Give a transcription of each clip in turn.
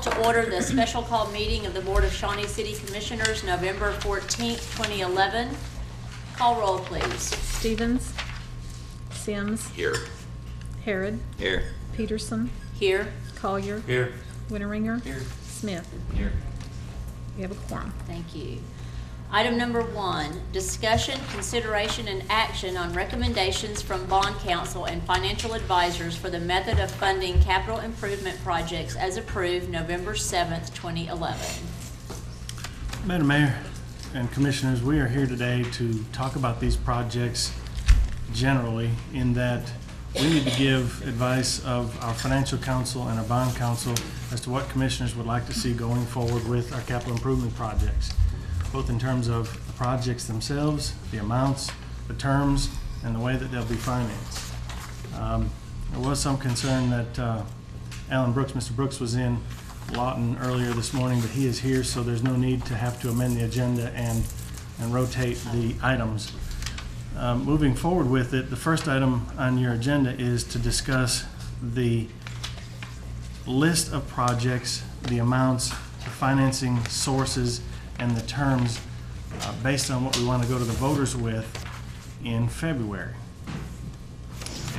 to order the special call meeting of the Board of Shawnee City Commissioners, November 14th, 2011. Call roll, please. Stevens. Sims. Here. Harrod. Here. Peterson. Here. Collier. Here. Winteringer. Here. Smith. Here. We have a quorum. Thank you. Item number 1, discussion, consideration, and action on recommendations from bond counsel and financial advisors for the method of funding capital improvement projects as approved November 7th, 2011. Madam Mayor and Commissioners, we are here today to talk about these projects generally, in that we need to give advice of our financial counsel and our bond counsel as to what commissioners would like to see going forward with our capital improvement projects, both in terms of the projects themselves, the amounts, the terms, and the way that they'll be financed. There was some concern that Alan Brooks, Mr. Brooks, was in Lawton earlier this morning, but he is here, so there's no need to have to amend the agenda and rotate the items. Moving forward with it, the first item on your agenda is to discuss the list of projects, the amounts, the financing sources, and the terms based on what we want to go to the voters with in February.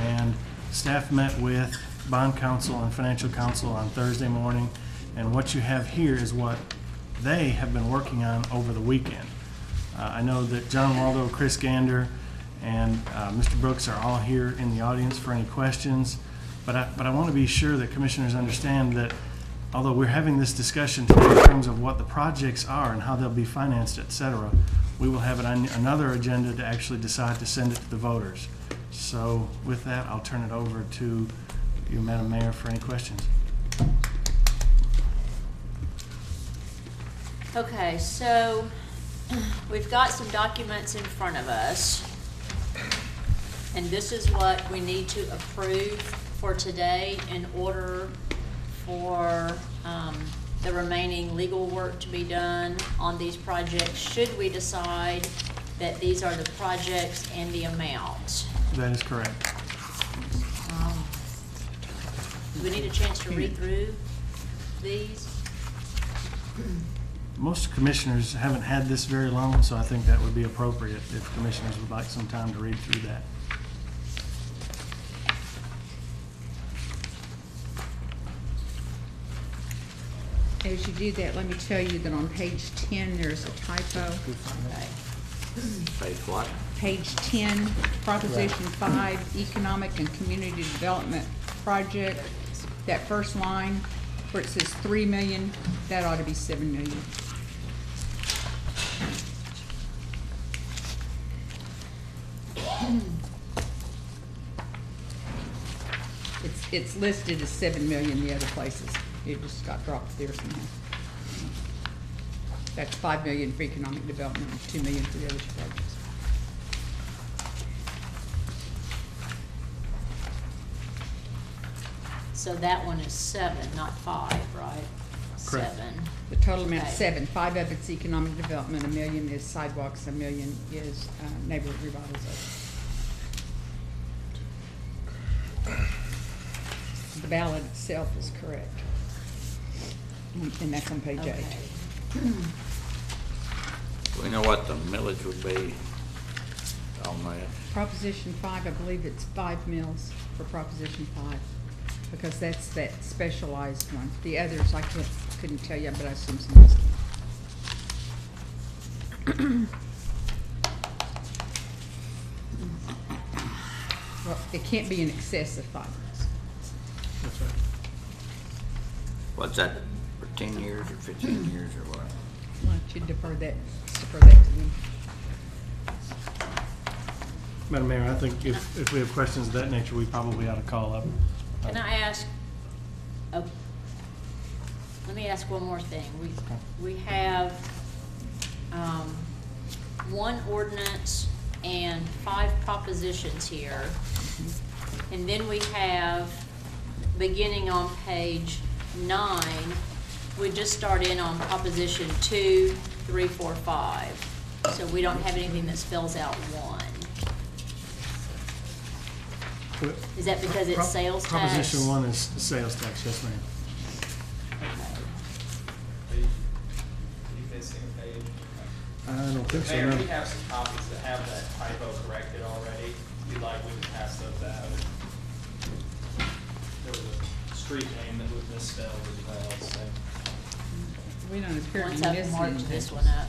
And staff met with bond counsel and financial counsel on Thursday morning, and what you have here is what they have been working on over the weekend. I know that John Waldo, Chris Gander, and Mr. Brooks are all here in the audience for any questions, but I want to be sure that commissioners understand that although we're having this discussion today in terms of what the projects are and how they'll be financed, etc., we will have it on another agenda to actually decide to send it to the voters. So with that, I'll turn it over to you, Madam Mayor, for any questions. Okay, so we've got some documents in front of us, and this is what we need to approve for today in order for the remaining legal work to be done on these projects, should we decide that these are the projects and the amounts. That is correct. Do we need a chance to read through these? Most commissioners haven't had this very long, so I think that would be appropriate if commissioners would like some time to read through that. As you do that, let me tell you that on page 10, there's a typo. Okay. Page what? Page 10, Proposition 5, Economic and Community Development Project. That first line where it says 3 million, that ought to be 7 million. It's listed as 7 million the other places. It just got dropped there somehow. That's 5 million for economic development and 2 million for the other two projects. So that one is 7, not 5, right? Correct. 7. The total amount Okay. is 7. 5 of it's economic development, 1 million is sidewalks, 1 million is neighborhood revitalization. The ballot itself is correct. And that's on page 8. Okay. Do we know what the millage would be on that? Proposition 5, I believe it's 5 mils for Proposition 5, because that's that specialized one. The others, I couldn't tell you, but I assume some else can. Well, it can't be in excess of 5 mils. That's right. What's that, for 10 years or 15 years or what? Why don't you defer that to them? Madam Mayor, I think if we have questions of that nature, we probably ought to call up. Can I ask, let me ask one more thing. We have one ordinance and 5 propositions here. And then we have, beginning on page 9, we just start in on proposition 2, 3, 4, 5. So we don't have anything that spells out 1. Is that because it's sales tax? Proposition 1 is sales tax, yes, ma'am. Okay. don't think so, Mayor, no. we have some copies that have that typo corrected already. If you'd like, we can pass those out. There was a street name that was misspelled as well, so We don't appear to Once be I've missing marked anything. this one up.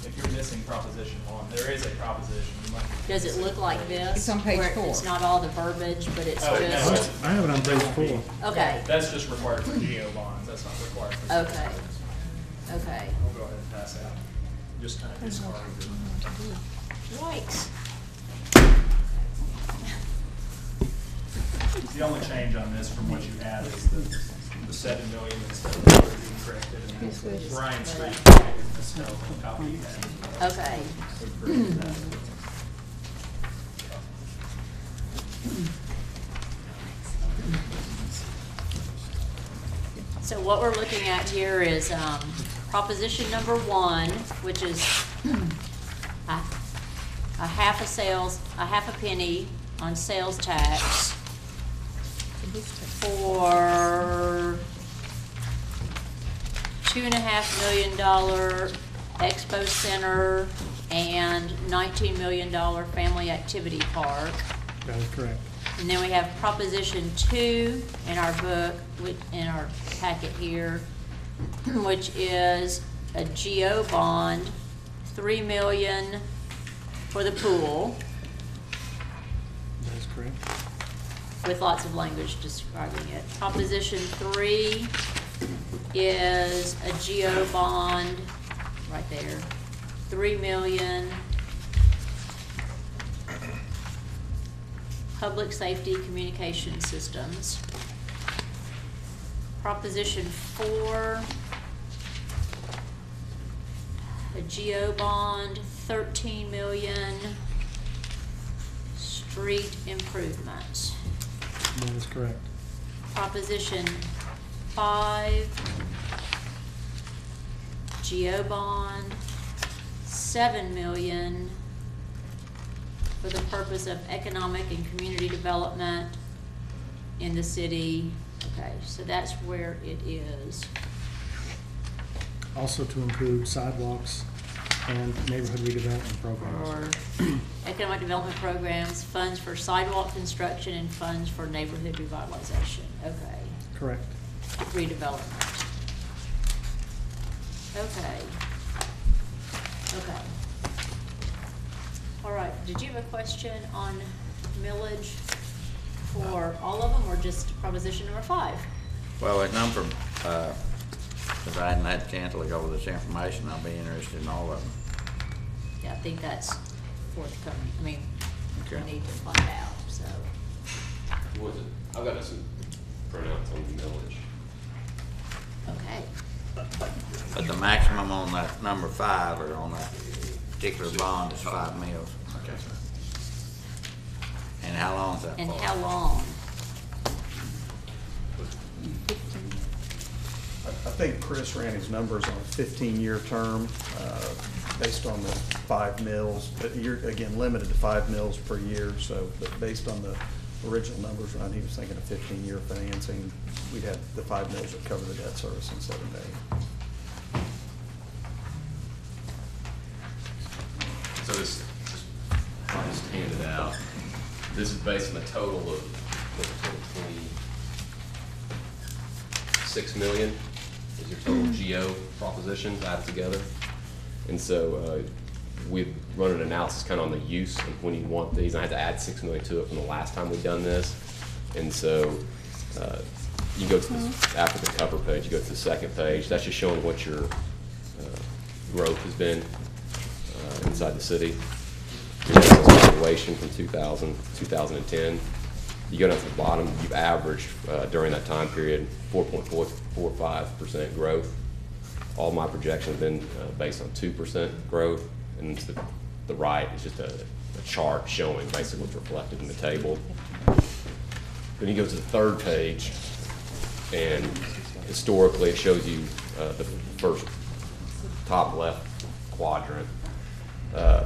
if you're missing Proposition 1, there is a proposition. You might be Does it missing look like this? It's on page where 4. It's not all the verbiage, but it's Oh, no. just, I have it on page 4. okay, That's just required for geo bonds, that's not required for. okay, okay. We'll go ahead and pass out. Just kind of discard it. Yikes. The only change on this from what you had is the 7 million instead of being corrected. And Bryan Street misspelled on the copy you had. Okay. So corrected that. So what we're looking at here is proposition number 1, which is a half a penny on sales tax for $2.5 million expo center and $19 million family activity park. That is correct. And then we have Proposition 2 in our book, in our packet here, which is a GO bond, $3 million for the pool, That is correct. with lots of language describing it. Proposition 3 is a GO bond, right there, $3 million. Public safety communication systems. Proposition 4, a GO bond, $13 million, street improvements. That is correct. Proposition 5, GO bond, $7 million, for the purpose of economic and community development in the city. Okay, so that's where it is. Also to include sidewalks and neighborhood redevelopment programs. For economic development programs, funds for sidewalk construction, and funds for neighborhood revitalization. Okay, Correct. redevelopment. Okay. Okay. All right, did you have a question on millage for all of them, or just proposition number 5? Well, at number, because I hadn't had a chance to look over this information, I'll be interested in all of them. Yeah, I think that's forthcoming. I mean, we Okay. need to find out, so. What is it? I've got some printouts on the millage. Okay. But the maximum on that number 5, or on that particular bond, is 5 mils. Okay. And how long is that for? And how long? I think Chris ran his numbers on a 15-year term, based on the 5 mils, but you're, again, limited to 5 mils per year, so, but based on the original numbers run, he was thinking a 15-year financing. We'd have the 5 mils that cover the debt service in 7 days. So this, I'll just hand it out. This is based on the total of, what's the total, 26 million is your total GO propositions added together. And so, we've run an analysis kind of on the use of when you want these. I had to add 6 million to it from the last time we've done this. And so, you go to this, after the cover page, you go to the second page. That's just showing what your growth has been inside the city. Evaluation from 2010. You go down to the bottom, you've averaged during that time period 4.45% growth. All my projections have been based on 2% growth, and to the right is just a chart showing basically what's reflected in the table. Then you go to the third page, and historically it shows you the first top left quadrant.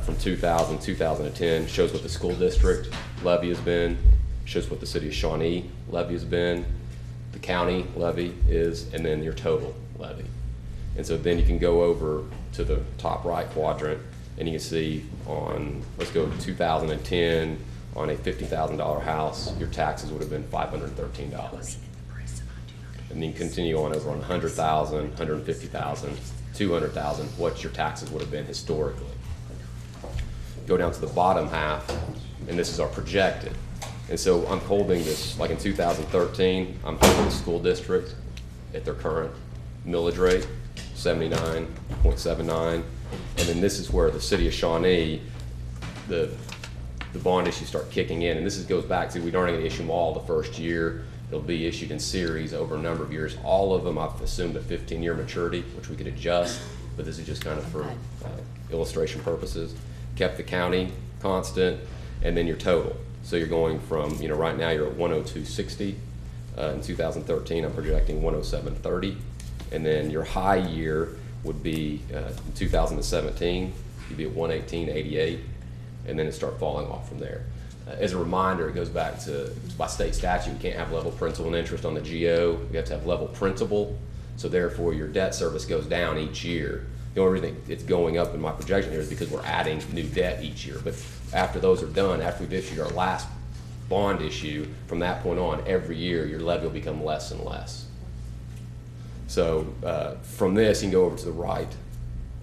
From 2000, 2010, shows what the school district levy has been, shows what the city of Shawnee levy has been, the county levy is, and then your total levy. And so then you can go over to the top right quadrant, and you can see on, let's go to 2010, on a $50,000 house, your taxes would have been $513. And then continue on over on 100,000, 150,000, 200,000, what your taxes would have been historically. Go down to the bottom half, and this is our projected. And so I'm holding this, like in 2013, I'm holding the school district at their current millage rate, 79.79. And then this is where the city of Shawnee, the bond issues start kicking in. And this goes back to, we aren't going to issue them all the first year. It'll be issued in series over a number of years. All of them, I've assumed a 15-year maturity, which we could adjust, but this is just kind of for illustration purposes. Kept the county constant, and then your total. So you're going from, right now you're at 102.60. In 2013, I'm projecting 107.30. And then your high year would be in 2017, you'd be at 118.88, and then it start falling off from there. As a reminder, it goes back to, by state statute, you can't have level principal and interest on the GO. You have to have level principal, so therefore your debt service goes down each year. The only reason it's going up in my projection here is because we're adding new debt each year. But after those are done, after we've issued our last bond issue, from that point on, every year your levy will become less and less. So from this, you can go over to the right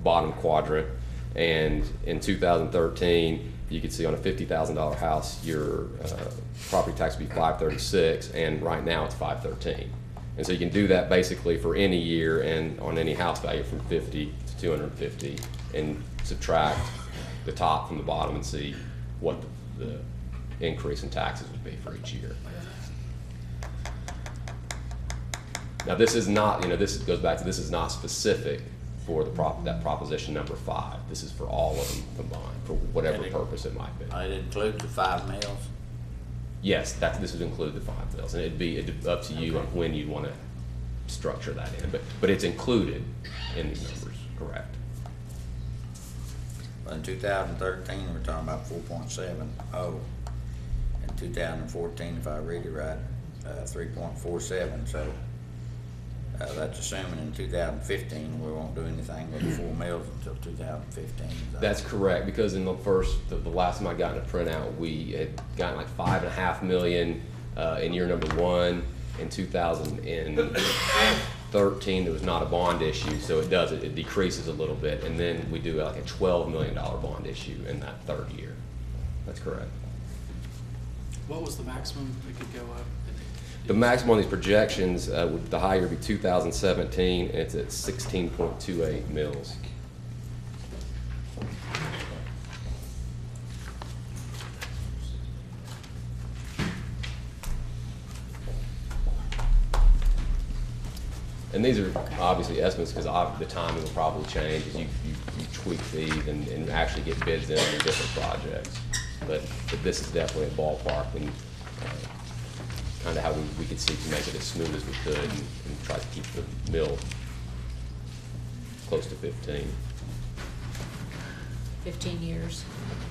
bottom quadrant, and in 2013, you can see on a $50,000 house, your property tax would be $536, and right now it's $513. And so you can do that basically for any year and on any house value from 50 to 250, and subtract the top from the bottom and see what the increase in taxes would be for each year. Now this is not, this goes back to, this is not specific for that proposition number 5. This is for all of them combined, for whatever purpose it might be. It includes the 5 mills? Yes, this would include the 5 mills, and it'd be up to you on when you want to structure that in, but it's included in these numbers, correct? In 2013, we're talking about 4.70. In 2014, if I read it right, 3.47. So that's assuming in 2015 we won't do anything with the 4 mills until 2015. That's correct, because in the last time I got in a printout, we had gotten like $5.5 million in year number 1. In 2013, there was not a bond issue, so it decreases a little bit, and then we do like a $12 million bond issue in that third year. That's correct. What was the maximum it could go up? The maximum on these projections, the high year would be 2017, and it's at 16.28 mils. And these are obviously estimates because the timing will probably change as you tweak these and actually get bids in on different projects. But this is definitely a ballpark, and kind of how we could seek to make it as smooth as we could and try to keep the mill close to 15. 15 years.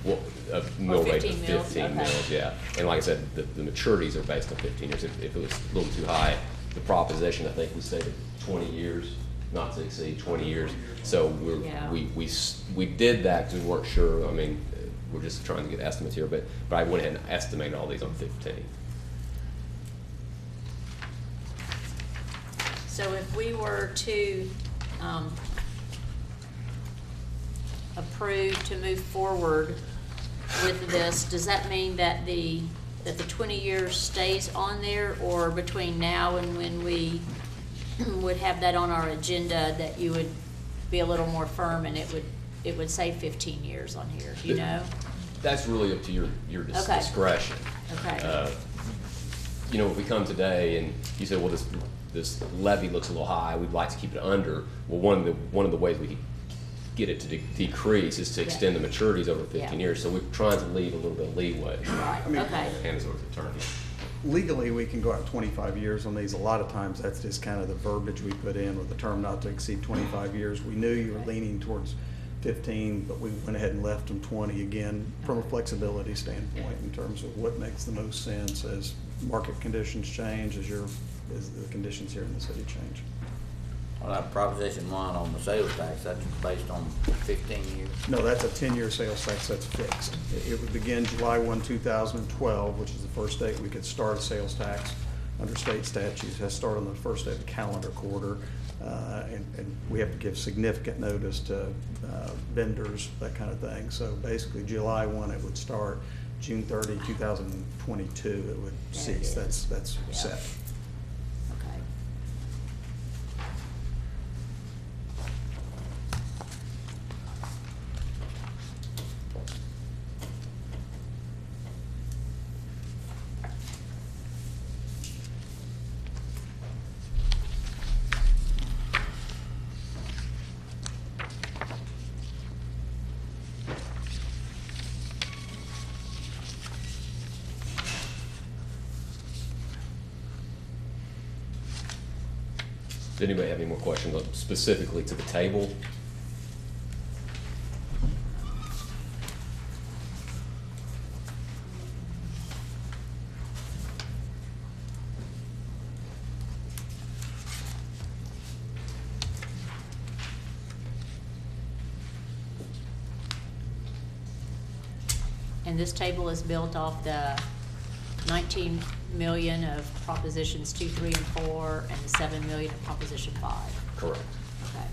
Well, a mill rate of 15 mills, 15 okay. mills, yeah. And like I said, the maturities are based on 15 years. If it was a little too high, the proposition, I think we stated 20 years, not to exceed 20 years. So we did that because we weren't sure. I mean, we're just trying to get estimates here, but I went ahead and estimated all these on 15. So if we were to approve to move forward with this, does that mean that the 20 years stays on there, or between now and when we would have that on our agenda, that you would be a little more firm and it would say 15 years on here, do you know? That's really up to your Okay. discretion. Okay. If we come today and you say, well, this levy looks a little high, we'd like to keep it under. Well, one of the ways we could get it to decrease is to extend the maturities over 15 years. So we're trying to leave a little bit of leeway. Right, okay. Hands over to the attorney. Legally, we can go out 25 years on these. A lot of times, that's just kind of the verbiage we put in with the term not to exceed 25 years. We knew you were leaning towards 15, but we went ahead and left them 20 again from a flexibility standpoint in terms of what makes the most sense as market conditions change, as the conditions here in the city change. Well, that Proposition 1 on the sales tax, that's based on 15 years. No, that's a 10-year sales tax that's fixed. It would begin July 1, 2012, which is the first date we could start a sales tax under state statutes. It has to start on the first day of the calendar quarter, and we have to give significant notice to vendors, that kind of thing. So basically, July 1, it would start. June 30, 2022, it would cease. That's Yeah. set. Okay. Does anybody have any more questions specifically to the table? And this table is built off the 19 million of Propositions 2, 3, and 4, and the 7 million of Proposition 5. Correct. Okay.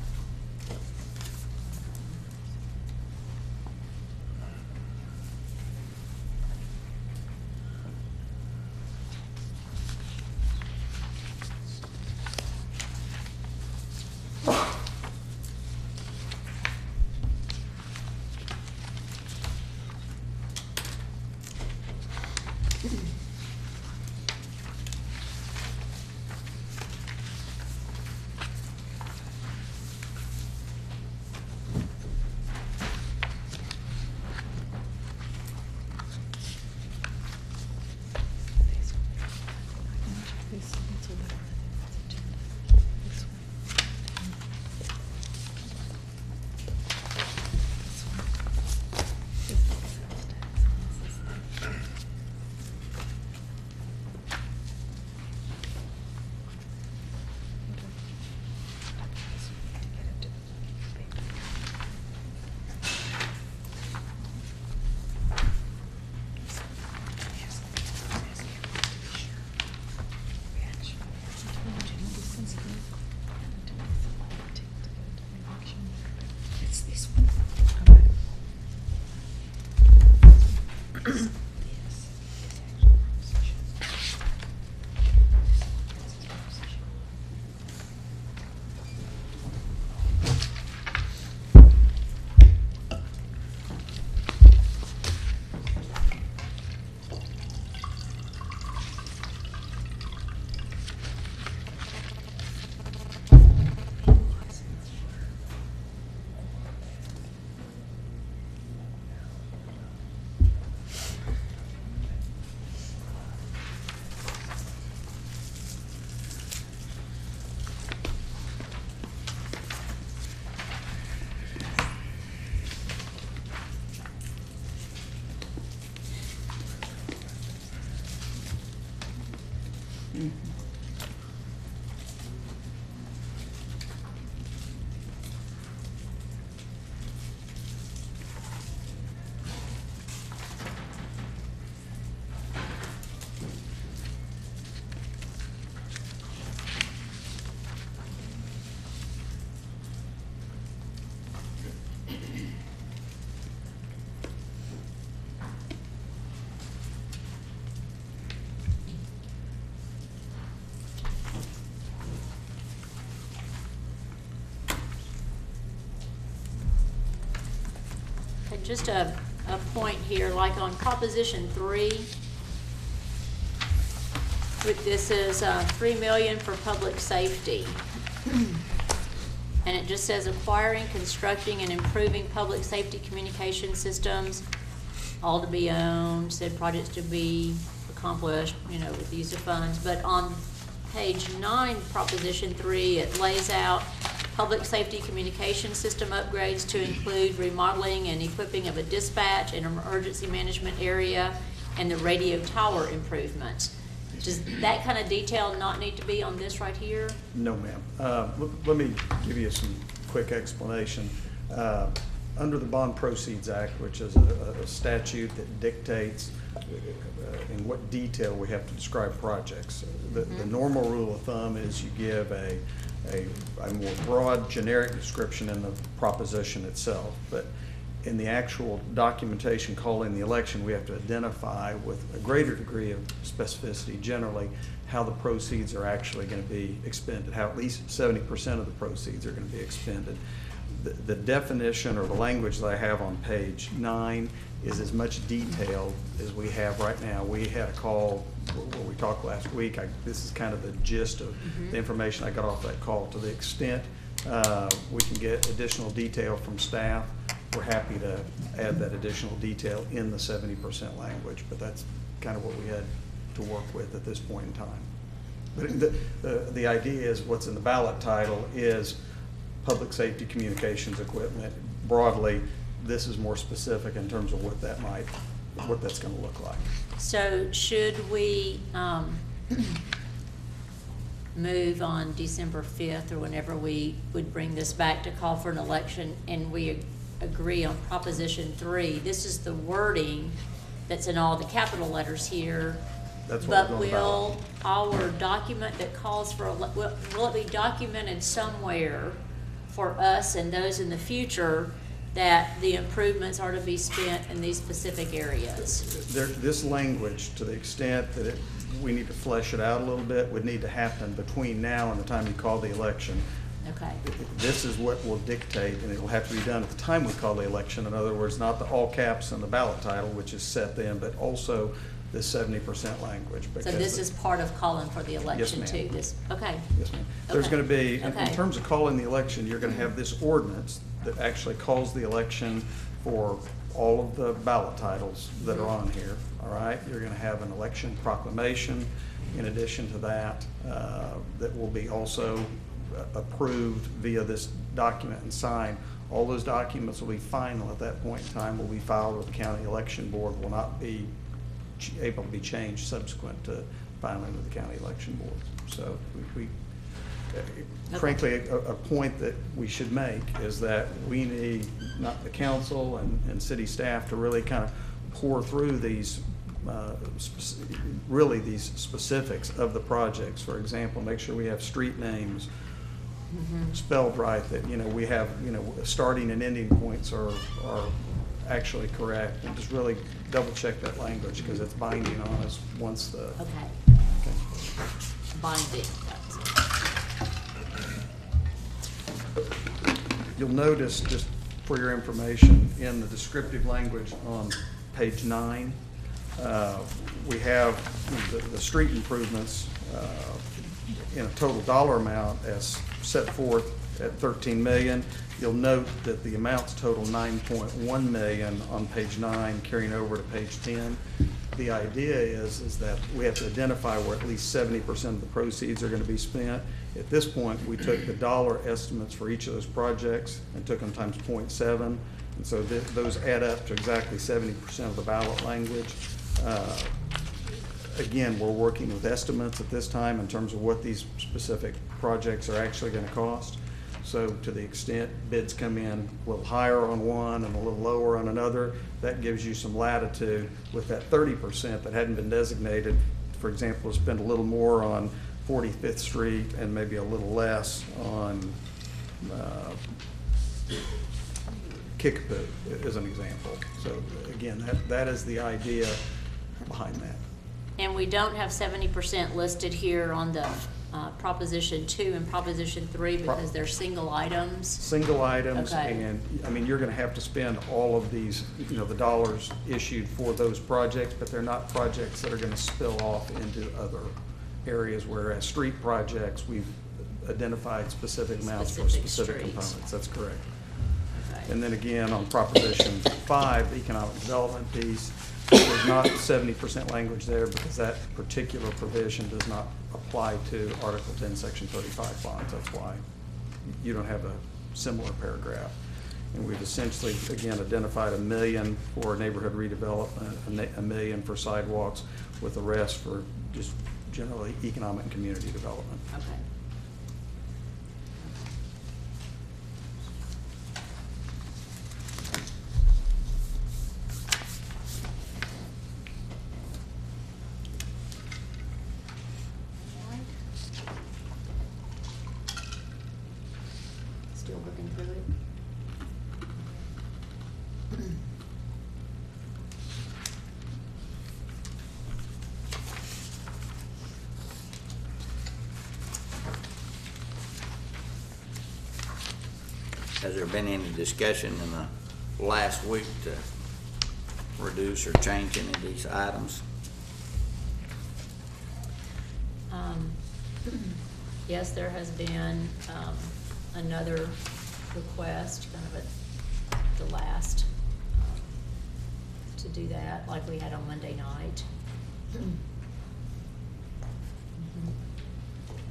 And just a point here, like on Proposition 3, with this is 3 million for public safety. And it just says acquiring, constructing, and improving public safety communication systems, all to be owned, said projects to be accomplished, you know, with the use of funds. But on page 9, Proposition 3, it lays out public safety communication system upgrades to include remodeling and equipping of a dispatch and emergency management area and the radio tower improvements. Does that kind of detail not need to be on this right here? No, ma'am. Let me give you some quick explanation. Under the Bond Proceeds Act, which is a statute that dictates in what detail we have to describe projects, the normal rule of thumb is you give a more broad, generic description in the proposition itself. But in the actual documentation calling the election, we have to identify with a greater degree of specificity generally how the proceeds are actually going to be expended, how at least 70% of the proceeds are going to be expended. The definition or the language that I have on page 9 is as much detailed as we have right now. We had a call where we talked last week. This is kind of the gist of the information I got off that call. To the extent we can get additional detail from staff, we're happy to add that additional detail in the 70% language, but that's kind of what we had to work with at this point in time. But the idea is what's in the ballot title is public safety communications equipment. Broadly, this is more specific in terms of what that's going to look like. So should we move on December 5th or whenever we would bring this back to call for an election and we agree on Proposition 3, this is the wording that's in all the capital letters here. That's what But we're going will our document that calls for, will it be documented somewhere for us and those in the future that the improvements are to be spent in these specific areas? This language, to the extent that we need to flesh it out a little bit, would need to happen between now and the time you call the election. Okay. This is what will dictate, and it will have to be done at the time we call the election. In other words, not the all caps on the ballot title, which is set then, but also the 70% language. So this is part of calling for the election Yes, too? ma'am. Okay. Yes, ma'am. There's Okay. going to be, in Okay. terms of calling the election, you're going to have this ordinance that actually calls the election for all of the ballot titles that are on here, all right? You're going to have an election proclamation in addition to that, that will be also approved via this document and signed. All those documents will be final at that point in time, will be filed with the county election board, will not be able to be changed subsequent to filing with the county election board. So frankly, a point that we should make is that we need, not the council and city staff, to really kind of pour through these really these specifics of the projects. For example, make sure we have street names spelled right, that we have starting and ending points are actually correct, and just really double check that language because it's binding on us once the Okay. Binding. You'll notice, just for your information, in the descriptive language on page 9, we have the street improvements in a total dollar amount as set forth at $13 million. You'll note that the amounts total $9.1 million on page 9, carrying over to page 10. The idea is that we have to identify where at least 70% of the proceeds are going to be spent. At this point, we took the dollar estimates for each of those projects and took them times 0.7, and so those add up to exactly 70% of the ballot language. Again, we're working with estimates at this time in terms of what these specific projects are actually going to cost. So to the extent bids come in a little higher on one and a little lower on another, that gives you some latitude with that 30% that hadn't been designated. For example, to spend a little more on 45th Street and maybe a little less on Kickapoo, as an example. So again, that is the idea behind that. And we don't have 70% listed here on the Proposition 2 and Proposition 3 because they're single items. Single items, Okay. and I mean, you're going to have to spend all of these, the dollars issued for those projects, but they're not projects that are going to spill off into other areas, whereas street projects, we've identified specific amounts for Specific specific streets. components. That's correct. Okay. And then again, on Proposition 5, the economic development piece, there's not 70% language there because that particular provision does not apply to Article 10, Section 35 bonds. That's why you don't have a similar paragraph. And we've essentially, again, identified $1 million for neighborhood redevelopment, $1 million for sidewalks, with the rest for just generally economic and community development. Okay. Still looking through it. Has there been any discussion in the last week to reduce or change any of these items? Yes, there has been, another request, kind of at the last, to do that, like we had on Monday night.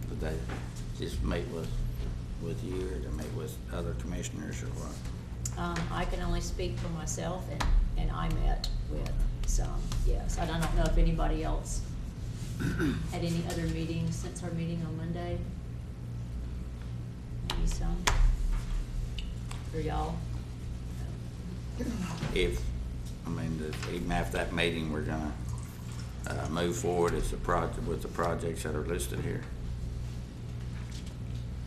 Did they just meet with you, or to meet with other commissioners, or what? I can only speak for myself, and I met with some, yes. I don't know if anybody else had any other meetings since our meeting on Monday. Maybe some. Or y'all? If, I mean, even after that meeting, we're gonna move forward as the project, with the projects that are listed here.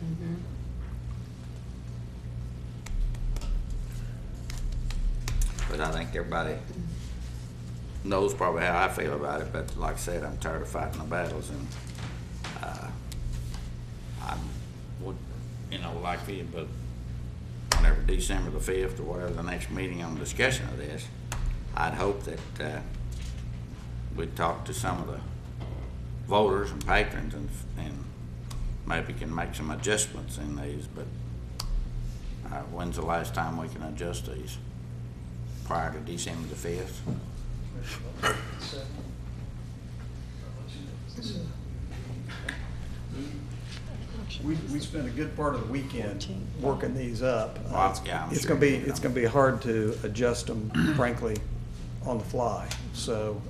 Mm-hmm. But I think everybody knows probably how I feel about it, but like I said, I'm tired of fighting the battles, and I would, you know, like the, but whenever December the 5th or whatever the next meeting on discussion of this, I'd hope that we'd talk to some of the voters and patrons and maybe can make some adjustments in these, but when's the last time we can adjust these? Prior to December the 5th? We spent a good part of the weekend working these up. Well, yeah, I'm It's sure gonna be, you it's know. gonna be hard to adjust them, frankly, on the fly. So,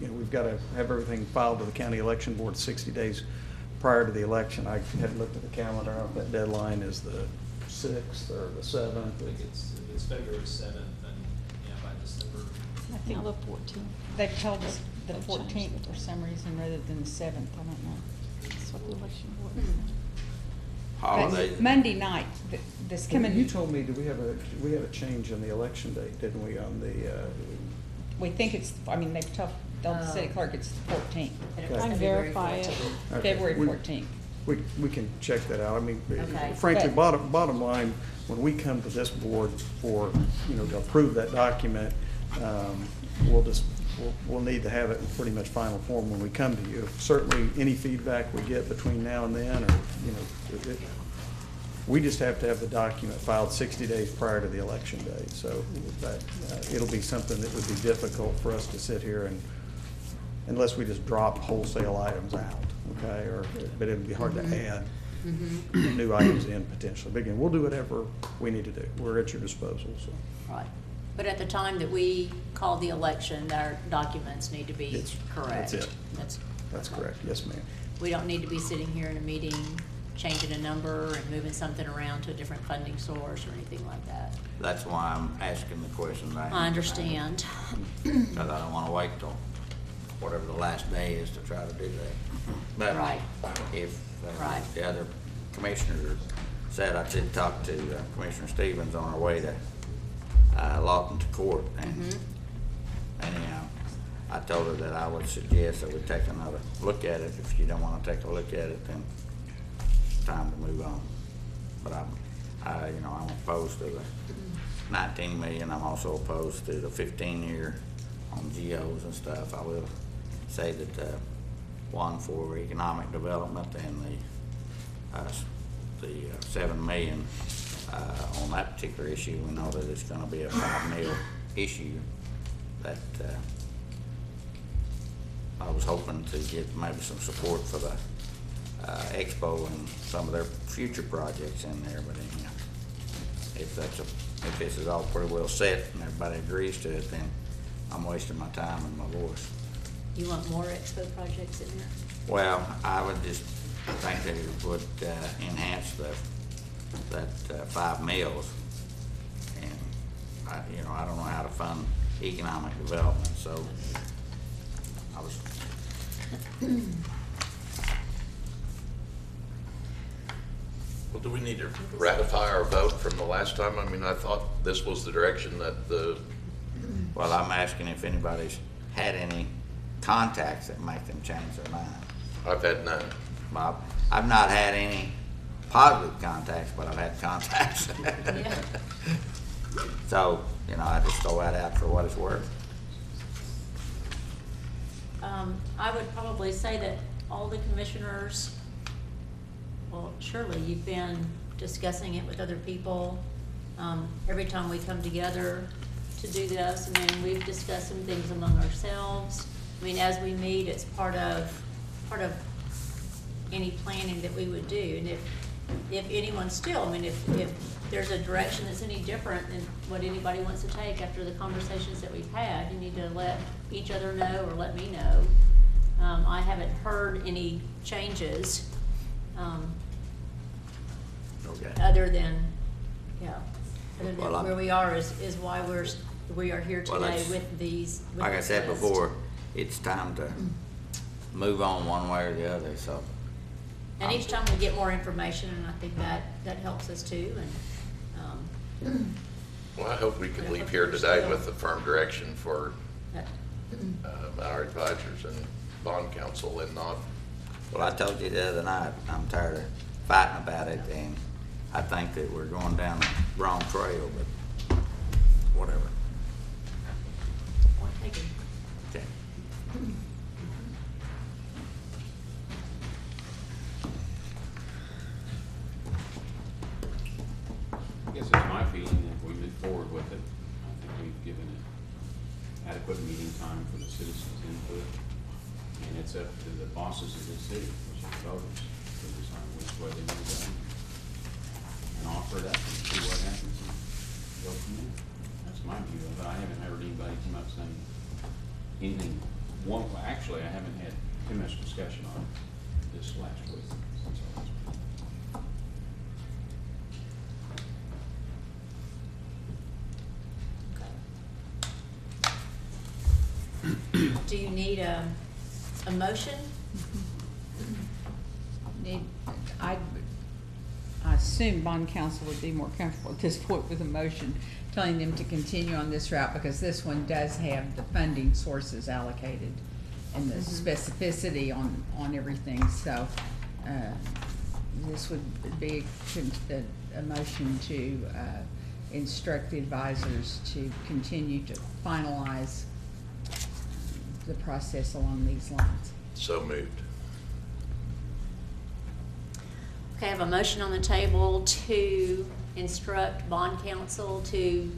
you know, we've got to have everything filed to the county election board 60 days prior to the election. I hadn't looked at the calendar. I don't know if that deadline is the 6th or the 7th. I think it's February 7th, and, yeah, by December. I think the 14th. They've told us the They've changed 14th it. for some reason rather than the 7th, I don't know. That's what the election board Hmm. said. Holidays. But Monday night, this coming. You told me, we have a change in the election date, didn't we, on the, We think it's, I mean, they've told the city clerk it's the 14th, And it Okay. was I February verify it. 14th. okay. February We- 14th. We can check that out. I mean, Okay. frankly, But- bottom line, when we come to this board for, you know, to approve that document, we'll need to have it in pretty much final form when we come to you. Certainly, any feedback we get between now and then, or, you know, we just have to have the document filed 60 days prior to the election day. So that, it'll be something that would be difficult for us to sit here and, unless we just drop wholesale items out, okay? But it'd be hard to add new items in potentially. But again, we'll do whatever we need to do. We're at your disposal, so. Right. But at the time that we call the election, our documents need to be It's- correct. that's it. That's okay. correct. Yes, ma'am. We don't need to be sitting here in a meeting, changing a number and moving something around to a different funding source or anything like that. That's why I'm asking the question. I understand. Because I don't want to wait till whatever the last day is to try to do that. But Right. if Right. the other commissioners said, I did talk to Commissioner Stevens on our way to Lawton to court, and anyhow, I told her that I would suggest that we take another look at it. If you don't want to take a look at it, then it's time to move on. But you know, I'm opposed to the 19 million. I'm also opposed to the 15-year on GOs and stuff. I will say that one for economic development and the 7 million on that particular issue. We know that it's going to be a 5 mil issue that I was hoping to get maybe some support for the Expo and some of their future projects in there. But anyhow, if this is all pretty well set and everybody agrees to it, then I'm wasting my time and my voice. You want more Expo projects in there? Well, I would just, I think that it would enhance that 5 mills. And I don't know how to fund economic development, so I was, Well, do we need to ratify our vote from the last time? I mean, I thought this was the direction that well, I'm asking if anybody's had any contacts that make them change their mind. I've had none. Bob, I've not had any positive contacts, but I've had contacts. Yeah. So, I just throw that out for what it's worth. I would probably say that all the commissioners, well, surely you've been discussing it with other people. Every time we come together to do this, I mean, we've discussed some things among ourselves. I mean, as we meet, it's part of any planning that we would do. And if anyone still, I mean, if there's a direction that's any different than what anybody wants to take after the conversations that we've had, you need to let each other know or let me know. I haven't heard any changes, Okay. other than, other Well, than where we are is why we are here Well, today that's- with these. with Like I this said list. before, it's time to move on one way or the other, so. And each time we get more information, and I think that helps us too, and, Well, I hope we can leave here today with a firm direction for that- our advisors and bond counsel and not, Well, I told you the other night, I'm tired of fighting about it, and I think that we're going down the wrong trail, but whatever. point taken. Okay. I guess it's my feeling that if we move forward with it, I think we've given it adequate meeting time for the citizens' input. And it's up to the bosses of the city, which are voters, to decide which way they want to go. And offer it up and see what happens and go from there. That's my view of it. I haven't heard anybody come up saying anything. Actually, I haven't had too much discussion on it this last week since I was. Do you need a motion? I assume bond counsel would be more comfortable at this point with a motion, telling them to continue on this route, because this one does have the funding sources allocated and the specificity on everything, so, this would be a motion to, instruct the advisors to continue to finalize the process along these lines. so moved. Okay, I have a motion on the table to instruct bond counsel to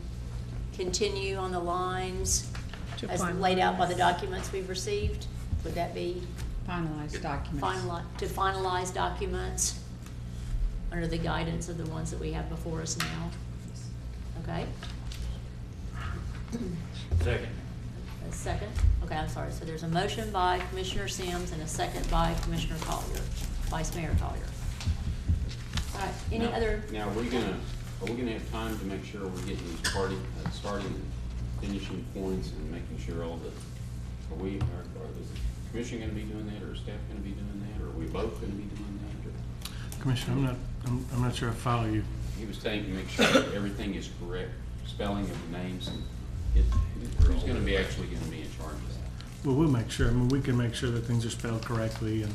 continue on the lines To as laid out by the documents we've received. Would that be Finalized documents. to finalize documents under the guidance of the ones that we have before us now? Okay? Second. A second? Okay, I'm sorry. So there's a motion by Commissioner Sims and a second by Commissioner Collier, Vice Mayor Collier. All right, any Now- other? Now, are we gonna have time to make sure we're getting these starting and finishing points and making sure all the, are the commission gonna be doing that, or is staff gonna be doing that, or are we both gonna be doing that? Or- Commissioner, I'm not sure I follow you. He was saying to make sure that everything is correct, spelling of the names, and who's gonna be actually gonna be in charge of that? Well, we'll make sure, we can make sure that things are spelled correctly, and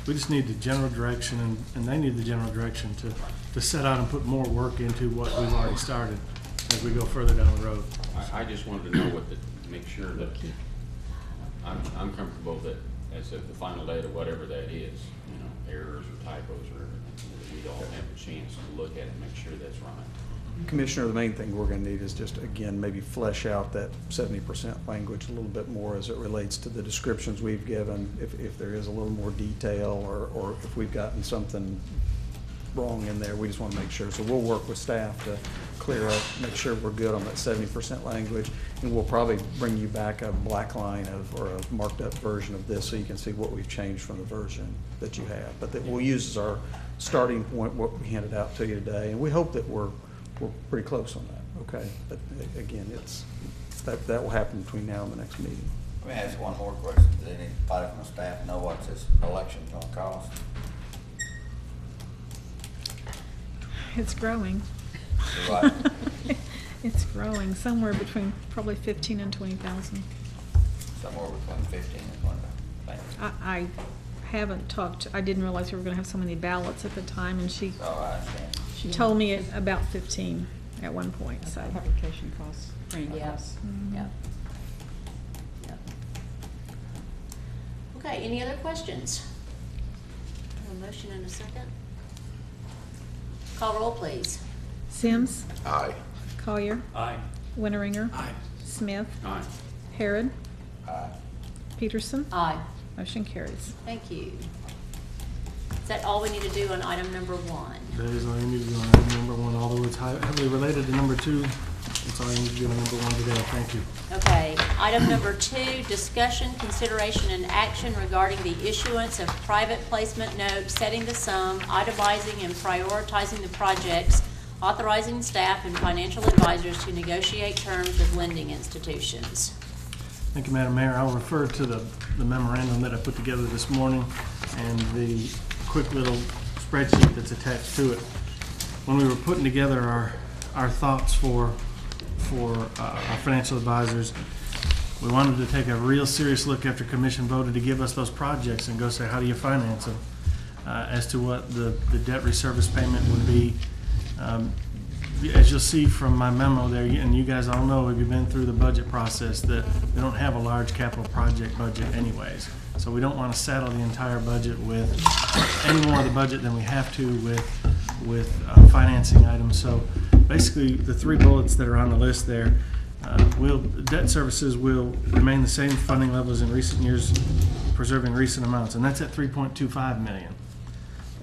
we just need the general direction, and they need the general direction to set out and put more work into what we've already started as we go further down the road. I just wanted to know make sure that, I'm comfortable that as of the final date of whatever that is, errors or typos or everything, that we'd all have a chance to look at it and make sure that's right. Commissioner, the main thing we're gonna need is just, again, maybe flesh out that 70% language a little bit more as it relates to the descriptions we've given. If there is a little more detail, or if we've gotten something wrong in there, we just wanna make sure. So we'll work with staff to clear up, make sure we're good on that 70% language. And we'll probably bring you back a black line or a marked up version of this so you can see what we've changed from the version that you have. But that we'll use as our starting point what we handed out to you today. And we hope that we're pretty close on that, okay? But again, that will happen between now and the next meeting. Let me ask one more question. Does anybody from the staff know what this election's gonna cost? It's growing. Do I- It's growing, somewhere between probably 15 and 20,000. Somewhere between 15 and 20. Thank you. I haven't talked, I didn't realize we were gonna have so many ballots at the time, and she Oh, I understand. told me about 15 at one point, so. Publication costs, printing Yeah. costs. Yep. Yep. Okay, any other questions? A motion and a second? Call roll, please. Sims, Aye. Collier, Aye. Winteringer, Aye. Smith, Aye. Harrod, Aye. Peterson. Aye. Motion carries. Thank you. Is that all we need to do on item number 1? That is all you need to do on item number 1, although it's heavily related to number 2. That's all you need to do on number 1 today. Thank you. Okay, item number 2, discussion, consideration, and action regarding the issuance of private placement notes, setting the sum, itemizing and prioritizing the projects, authorizing staff and financial advisors to negotiate terms with lending institutions. Thank you, Madam Mayor. I'll refer to the memorandum that I put together this morning and the quick little spreadsheet that's attached to it. When we were putting together our thoughts for our financial advisors, we wanted to take a real serious look after commission voted to give us those projects and go say, how do you finance them? As to what the debt reservice payment would be. As you'll see from my memo there, and you guys all know if you've been through the budget process, that we don't have a large capital project budget anyways. So we don't want to saddle the entire budget with any more of the budget than we have to with financing items. So basically, the 3 bullets that are on the list there, debt services will remain the same funding levels in recent years, preserving recent amounts, and that's at $3.25 million.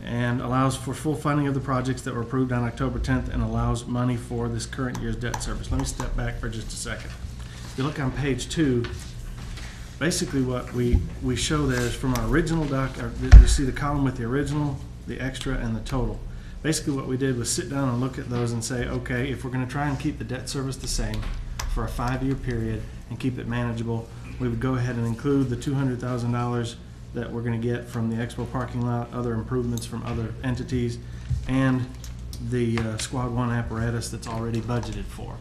And allows for full funding of the projects that were approved on October 10th and allows money for this current year's debt service. Let me step back for just a second. If you look on page 2, basically what we show there is from our original you see the column with the original, the extra, and the total. Basically what we did was sit down and look at those and say, okay, if we're going to try and keep the debt service the same for a 5-year period and keep it manageable, we would go ahead and include the $200,000 that we're going to get from the Expo parking lot, other improvements from other entities, and the Squad 1 apparatus that's already budgeted for.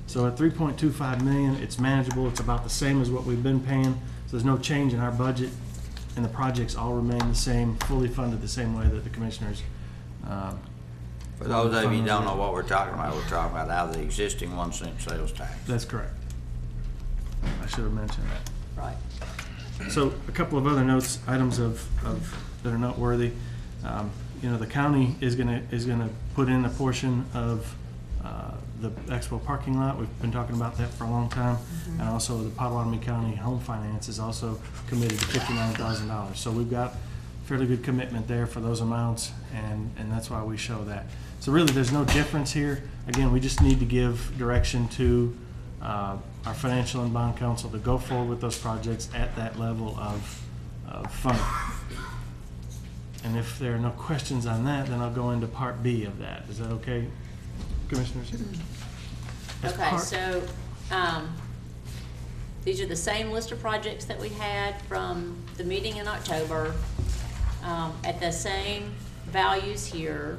So at $3.25 million, it's manageable. It's about the same as what we've been paying. So there's no change in our budget, and the projects all remain the same, fully funded the same way that the commissioners. For those of you who don't know what we're talking about out of the existing 1-cent sales tax. That's correct. I should have mentioned that. Right. So a couple of other notes, items that are noteworthy. The county is gonna put in a portion of the Expo parking lot. We've been talking about that for a long time. And also the Potawatomi County Home Finance is also committed to $59,000. So we've got fairly good commitment there for those amounts, and that's why we show that. So really, there's no difference here. Again, we just need to give direction to our financial and bond counsel to go forward with those projects at that level of funding. And if there are no questions on that, then I'll go into part B of that. Is that okay, Commissioners? As Okay, part- so, these are the same list of projects that we had from the meeting in October, at the same values here.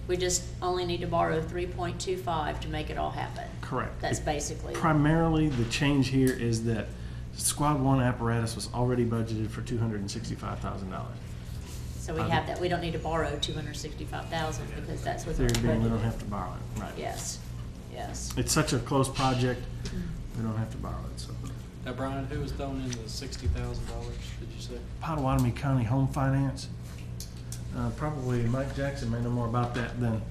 We just only need to borrow 3.25 to make it all happen. Correct. That's basically. Primarily, the change here is that Squad 1 apparatus was already budgeted for $265,000. So we have that, we don't need to borrow 265,000 because that's what's. Theory being we don't have to borrow it, right? Yes, yes. It's such a close project, we don't have to borrow it, so. Now, Brian, who was throwing in the $60,000, did you say? Potawatomi County Home Finance, probably Mike Jackson may know more about that than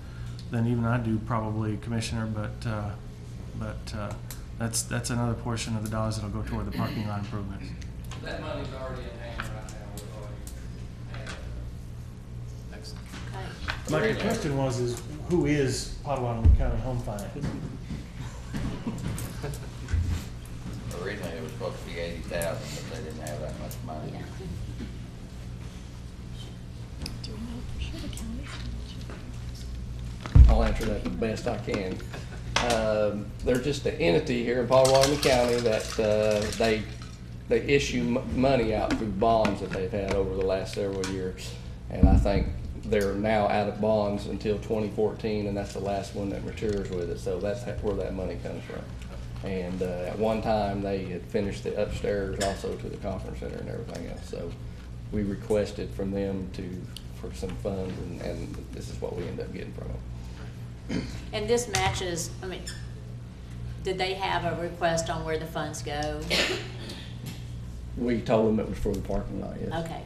even I do, probably, Commissioner, but that's another portion of the dollars that'll go toward the parking lot improvements. That money's already in hand right now, we're already. Excellent. Okay. Mike, the question was, is who is Potawatomi County Home Finance? Originally, it was supposed to be 80,000, but they didn't have that much money. Yeah. Do we know for sure the county's I'll answer that the best I can. They're just an entity here in Potawatomi County that they issue money out through bonds that they've had over the last several years. And I think they're now out of bonds until 2014, and that's the last one that matures with it. So that's where that money comes from. And at one time, they had finished the upstairs also to the conference center and everything else. So we requested from them for some funds, and this is what we ended up getting from them. And this matches, I mean, did they have a request on where the funds go? We told them it was for the parking lot, yes. Okay.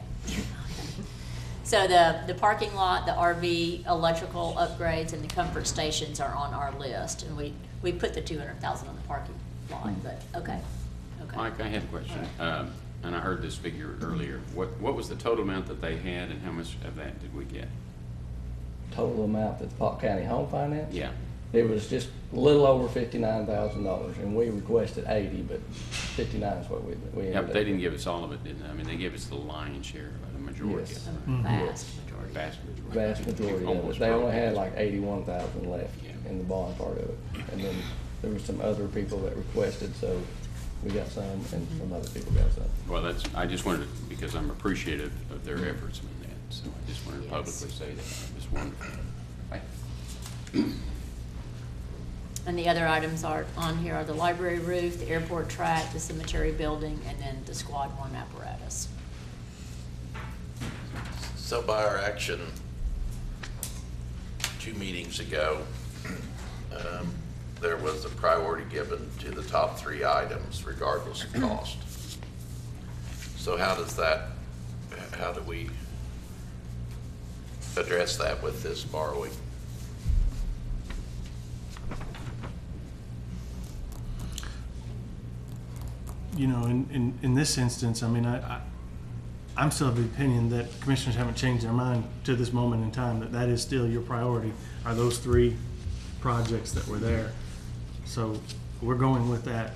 So the parking lot, the RV, electrical upgrades, and the comfort stations are on our list, and we put the 200,000 on the parking lot, but, okay. Mike, I had a question, and I heard this figure earlier. What was the total amount that they had, and how much of that did we get? Total amount that the Pot County Home Finance? Yeah. It was just a little over $59,000, and we requested 80, but 59 is what we ended Yeah, up but they with. didn't give us all of it, didn't they? I mean, they gave us the lion's share, the majority. Yes. of it. Vast majority. Vast majority. Vast majority of it. Almost They only broke had it. like 81,000 left Yeah. in the bond part of it. And then there was some other people that requested, so we got some, and some other people got some. Well, I just wanted, because I'm appreciative of their efforts in that, so I just wanted to Yes. publicly say that. It was wonderful. Thank you. And the other items are on here are the library roof, the airport track, the cemetery building, and then the Squad 1 apparatus. So by our action 2 meetings ago, there was a priority given to the top 3 items regardless of cost. So how do we address that with this borrowing? You know, in this instance, I mean, I'm still of the opinion that commissioners haven't changed their mind to this moment in time, that is still your priority, are those 3 projects that were there. So we're going with that.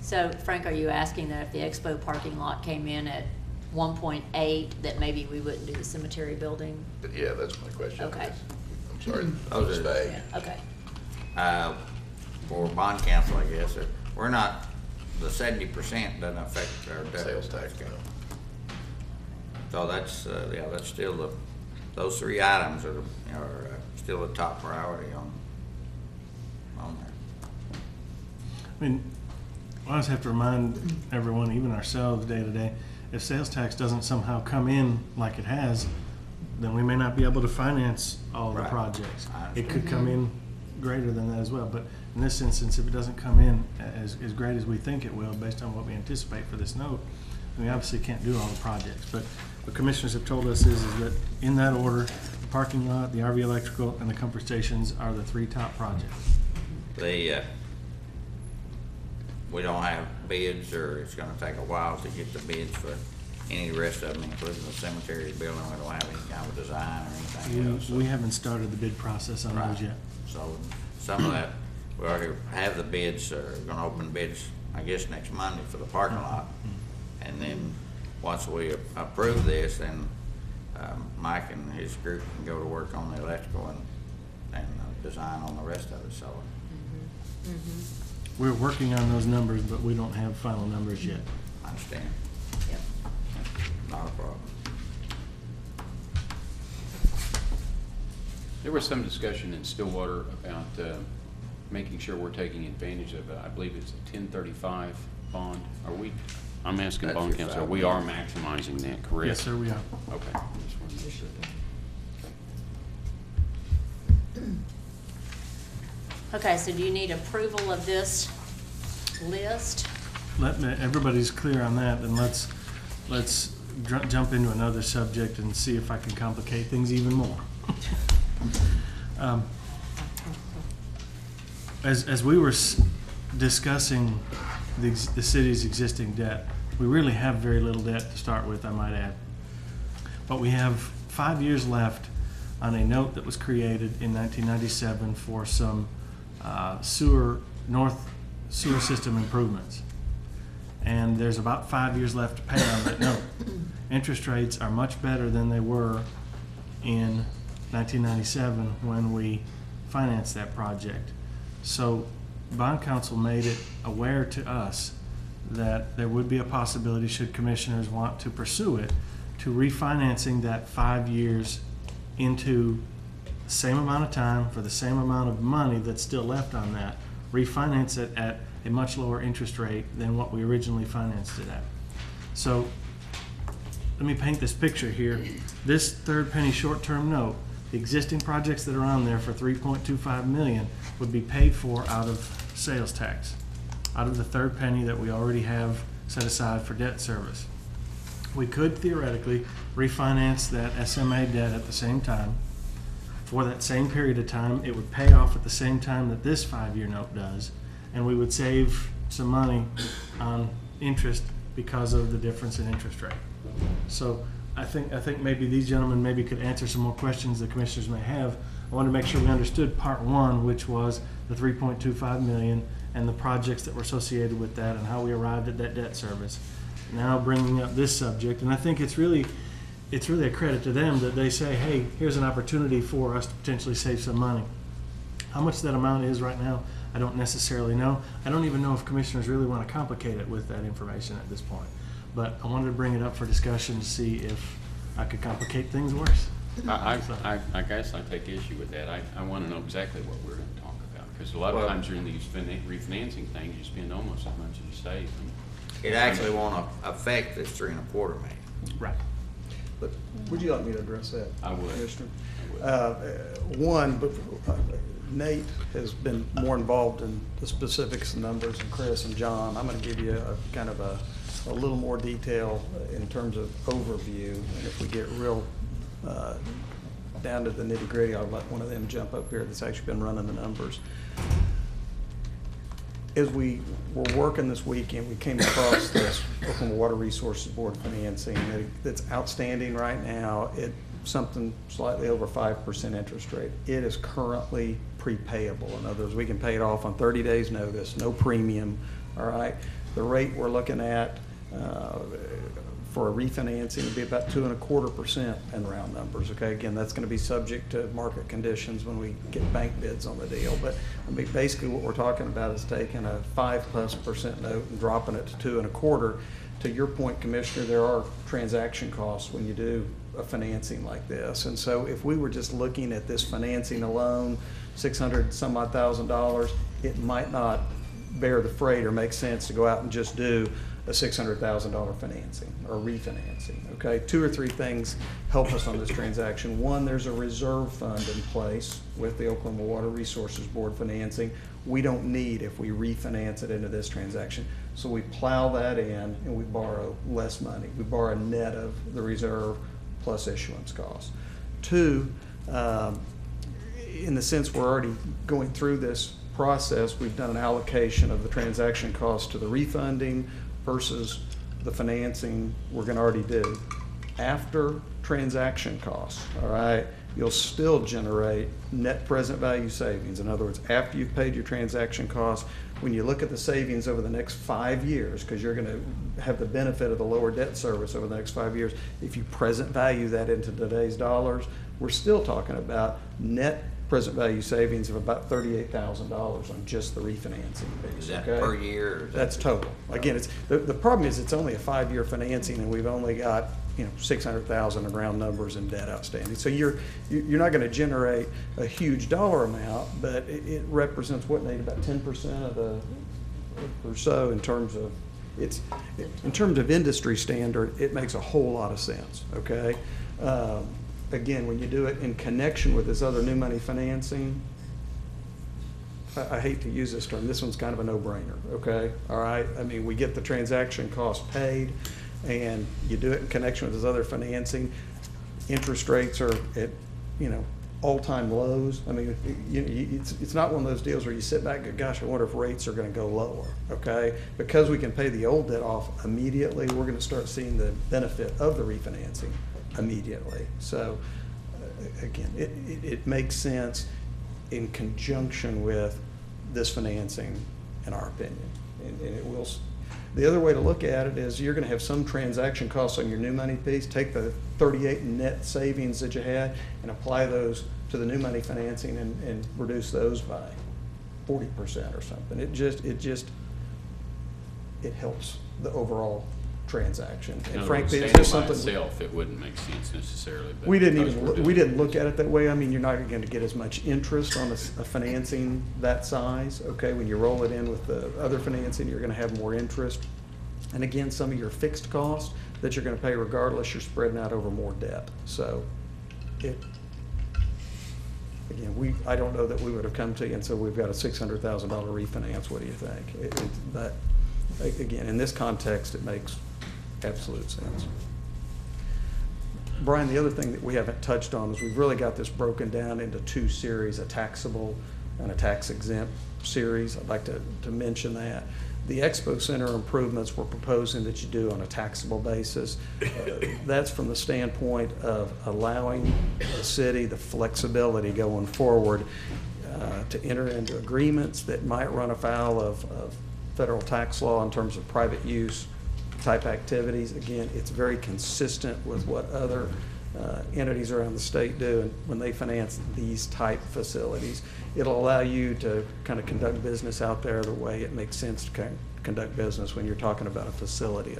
So Frank, are you asking that if the expo parking lot came in at 1.8, that maybe we wouldn't do the cemetery building? Yeah, that's my question. Okay. I'm sorry, that was vague. Okay. For bond council, I guess, we're not, the 70% doesn't affect our Sales tax, no. So that's, yeah, that's still those 3 items are still a top priority on there. I mean, I just have to remind everyone, even ourselves day to day, if sales tax doesn't somehow come in like it has, then we may not be able to finance all the Right. projects. I It could understand. come in greater than that as well, but in this instance, if it doesn't come in as great as we think it will, based on what we anticipate for this note, we obviously can't do all the projects. But what commissioners have told us is that in that order, the parking lot, the RV electrical, and the comfort stations are the 3 top projects. We don't have bids, or it's gonna take a while to get the bids for any rest of them, including the cemetery building. We don't have any kind of design or anything else. We haven't started the bid process on those Right. yet. So some of that, we already have the bids, gonna open bids, I guess, next Monday for the parking lot. And then, once we approve this, then Mike and his group can go to work on the electrical and design on the rest of it, so. We're working on those numbers, but we don't have final numbers yet. I understand, Yep. not a problem. There was some discussion in Stillwater about making sure we're taking advantage of, I believe it's a 1035 bond. I'm asking That's bond your counsel, 5 we are million. maximizing that, correct? Yes, sir, we are. Okay. Just wanted to make sure. Okay, so do you need approval of this list? Everybody's clear on that, then let's jump into another subject and see if I can complicate things even more. As we were discussing the city's existing debt, we really have very little debt to start with, I might add. But we have 5 years left on a note that was created in 1997 for some north sewer system improvements. And there's about 5 years left to pay on that note. Interest rates are much better than they were in 1997 when we financed that project. So bond counsel made it aware to us that there would be a possibility, should commissioners want to pursue it, to refinancing that 5 years into the same amount of time for the same amount of money that's still left on that, refinance it at a much lower interest rate than what we originally financed it at. So let me paint this picture here. This third penny short-term note, the existing projects that are on there for $3.25 million would be paid for out of sales tax, out of the third penny that we already have set aside for debt service. We could theoretically refinance that SMA debt at the same time. For that same period of time, it would pay off at the same time that this 5-year note does, and we would save some money on interest because of the difference in interest rate. So I think maybe these gentlemen maybe could answer some more questions the commissioners may have. I wanted to make sure we understood part one, which was the $3.25 million and the projects that were associated with that and how we arrived at that debt service. Now bringing up this subject, and I think it's really a credit to them that they say, hey, here's an opportunity for us to potentially save some money. How much that amount is right now, I don't necessarily know. I don't even know if commissioners really want to complicate it with that information at this point. But I wanted to bring it up for discussion to see if I could complicate things worse. I guess I take issue with that. I want to know exactly what we're going to talk about, because a lot of times during these refinancing things, you spend almost as much as you save. It actually won't affect this $3.25 million. Right. But would you like me to address that, I would. Commissioner? I would. Nate has been more involved in the specifics and numbers, and Chris and John. I'm going to give you a kind of a little more detail in terms of overview, and if we get real down to the nitty gritty, I'll let one of them jump up here that's actually been running the numbers. As we were working this weekend, we came across this Oklahoma Water Resources Board financing that's outstanding right now at something slightly over 5% interest rate. It is currently prepayable. In other words, we can pay it off on 30 days notice, no premium, all right? The rate we're looking at for a refinancing would be about 2.25% in round numbers, okay? Again, that's gonna be subject to market conditions when we get bank bids on the deal. But I mean, basically what we're talking about is taking a 5+% note and dropping it to 2.25%. To your point, Commissioner, there are transaction costs when you do a financing like this. And so if we were just looking at this financing alone, $600,000, it might not bear the freight or make sense to go out and just do a $600,000 financing or refinancing, okay? 2 or 3 things help us on this transaction. One, there's a reserve fund in place with the Oklahoma Water Resources Board financing. We don't need if we refinance it into this transaction. So we plow that in and we borrow less money. We borrow net of the reserve plus issuance costs. 2, in the sense we're already going through this process, we've done an allocation of the transaction costs to the refunding versus the financing we're going to already do. After transaction costs, all right, you'll still generate net present value savings. In other words, after you've paid your transaction costs, when you look at the savings over the next 5 years, because you're going to have the benefit of the lower debt service over the next 5 years, if you present value that into today's dollars, we're still talking about net present value savings of about $38,000 on just the refinancing piece. Is that okay? per year? Or is That's total. Again, it's the problem is it's only a 5-year financing, and we've only got $600,000 in round numbers in debt outstanding. So you're not going to generate a huge dollar amount, but it represents what, Nate, about 10% of the or so in terms of in terms of industry standard. It makes a whole lot of sense. Okay. Again, when you do it in connection with this other new money financing, I hate to use this term, this one's kind of a no-brainer, okay? All right, I mean, we get the transaction cost paid, and you do it in connection with this other financing. Interest rates are at, all-time lows. I mean, it's not one of those deals where you sit back and go, gosh, I wonder if rates are going to go lower, okay? Because we can pay the old debt off immediately, we're going to start seeing the benefit of the refinancing immediately. So again, it makes sense in conjunction with this financing, in our opinion. And it will, the other way to look at it is you're gonna have some transaction costs on your new money piece. Take the 38 net savings that you had and apply those to the new money financing and reduce those by 40% or something. It helps the overall transaction. In And other frankly, words, it's just standing by something. itself, it wouldn't make sense necessarily. But We didn't because even, we're doing we didn't it look at it that way. I mean, you're not gonna get as much interest on a financing that size, okay? When you roll it in with the other financing, you're gonna have more interest. And again, some of your fixed costs that you're gonna pay regardless, you're spreading out over more debt. So again, I don't know that we would have come to you and said, we've got a $600,000 refinance, what do you think? Again, in this context, it makes absolute sense. Brian, the other thing that we haven't touched on is we've really got this broken down into two series, a taxable and a tax exempt series. I'd like to mention that. The Expo Center improvements we're proposing that you do on a taxable basis. That's from the standpoint of allowing the city the flexibility going forward to enter into agreements that might run afoul of federal tax law in terms of private use type activities. Again, it's very consistent with what other entities around the state do and when they finance these type facilities. It'll allow you to kind of conduct business out there the way it makes sense to conduct business when you're talking about a facility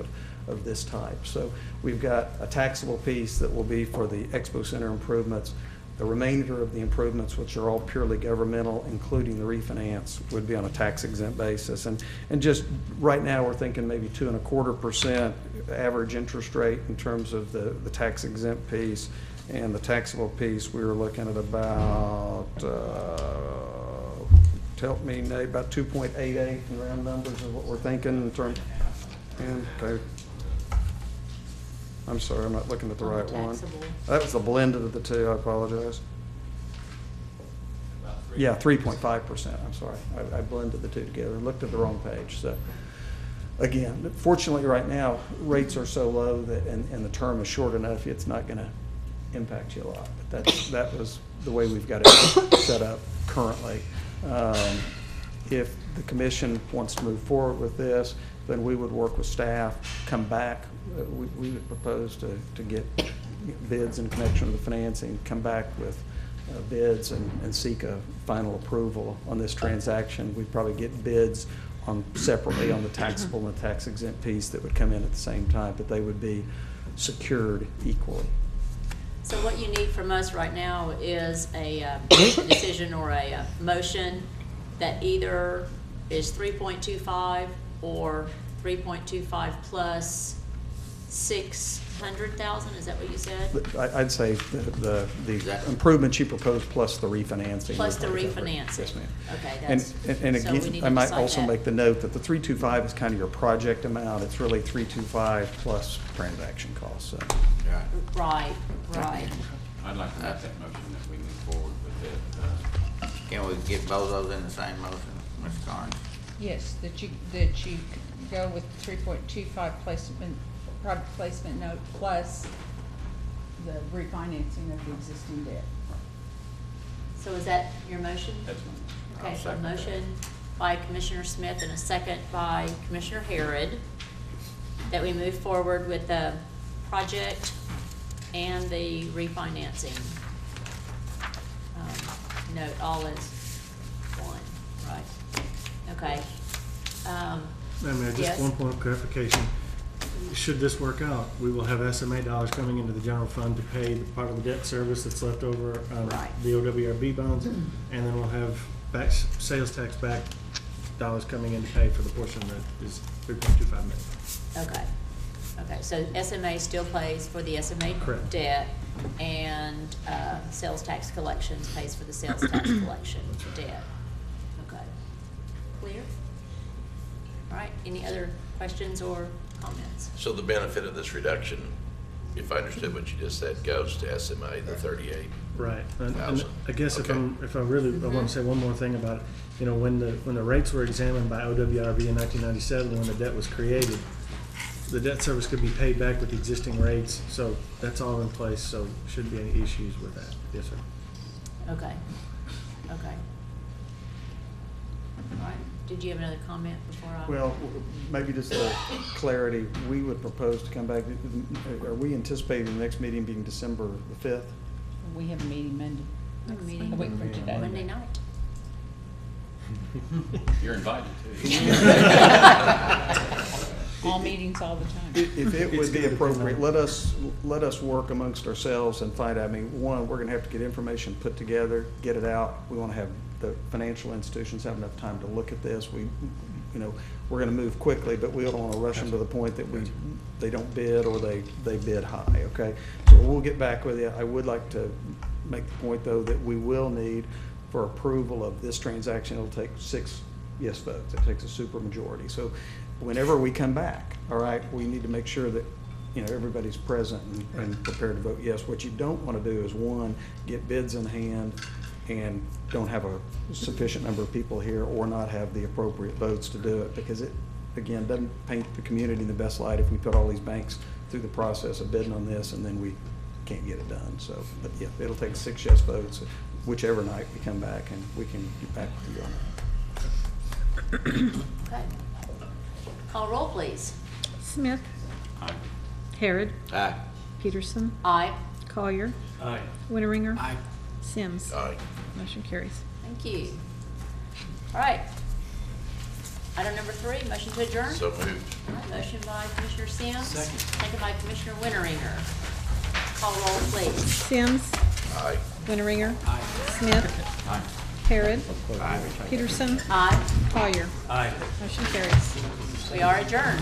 of this type. So we've got a taxable piece that will be for the Expo Center improvements. The remainder of the improvements, which are all purely governmental, including the refinance, would be on a tax exempt basis. And just right now, we're thinking maybe 2.25% average interest rate in terms of the tax exempt piece. And the taxable piece, we were looking at about, help me, Nate, about 2.88 in round numbers is what we're thinking in terms. And, okay. I'm sorry, I'm not looking at the right one. That was the blended of the two, I apologize. Yeah, 3.5%, I'm sorry. I blended the two together, looked at the wrong page. So, again, fortunately right now, rates are so low that, and the term is short enough, it's not gonna impact you a lot. But that was the way we've got it set up currently. If the commission wants to move forward with this, then we would work with staff, come back. We would propose to get bids in connection with the financing, come back with bids and seek a final approval on this transaction. We'd probably get bids separately on the taxable and the tax exempt piece that would come in at the same time, but they would be secured equally. So what you need from us right now is a decision or a motion that either is 3.25 or 3.25 plus 600,000, is that what you said? I'd say the improvements you proposed plus the refinancing. Plus the refinancing. Yes, ma'am. Okay, And so we need again, to I might decide also that. make the note that the 325 is kind of your project amount. It's really 325 plus transaction costs, so. Right, right. I'd like to make that motion that we move forward with it. Can we get both of those in the same motion, Mr. Carnes? Yes, that you go with 3.25 placement, private placement note plus the refinancing of the existing debt. So is that your motion? That's my Okay, I'll so second that. motion by Commissioner Smith and a second by Commissioner Harrod that we move forward with the project and the refinancing. Note all as one, right? Okay. Madam Mayor, Yes. just one point of clarification. Should this work out, we will have SMA dollars coming into the general fund to pay the part of the debt service that's left over on Right. the OWRB bonds, and then we'll have sales tax back dollars coming in to pay for the portion that is 3.25 million. Okay. Okay, so SMA still pays for the SMA Correct. debt, and sales tax collections pays for the sales tax collection debt. Okay. Clear? All right, any other questions or comments? So the benefit of this reduction, if I understood what you just said, goes to SMA, the 38. Right, and Thousand. I guess Okay. if I want to say one more thing about it, when the rates were examined by OWRB in 1997, when the debt was created, the debt service could be paid back with existing rates, so that's all in place, so shouldn't be any issues with that. Yes, sir. Okay, okay. All right, did you have another comment before I? Well, maybe just for clarity, we would propose to come back, are we anticipating the next meeting being December the 5th? We have a meeting Monday, A meeting a week from today. Monday night. You're invited too. All meetings all the time. If it would be appropriate, let us work amongst ourselves and find out. I mean, one, we're gonna have to get information put together, get it out. We wanna have the financial institutions have enough time to look at this. We're gonna move quickly, but we don't wanna rush them to the point that they don't bid or they bid high, okay? So we'll get back with you. I would like to make the point, though, that we will need, for approval of this transaction, it'll take 6 yes votes. It takes a supermajority. So whenever we come back, all right, we need to make sure that, everybody's present and prepared to vote yes. What you don't want to do is, one, get bids in hand and don't have a sufficient number of people here or not have the appropriate votes to do it, because it, again, doesn't paint the community in the best light if we put all these banks through the process of bidding on this and then we can't get it done. So, but yeah, it'll take 6 yes votes, whichever night we come back, and we can get back with you on that. Okay. Call roll, please. Smith, Aye. Harrod, Aye. Peterson, Aye. Collier, Aye. Winteringer, Aye. Sims. Aye. Motion carries. Thank you. All right. Item number 3, motion to adjourn. So moved. All right, motion by Commissioner Sims. Second. Second by Commissioner Winteringer. Call roll, please. Sims, Aye. Winteringer, Aye. Smith, Aye. Harrod, Peterson, Aye. Collier. Aye. Motion carries. We are adjourned.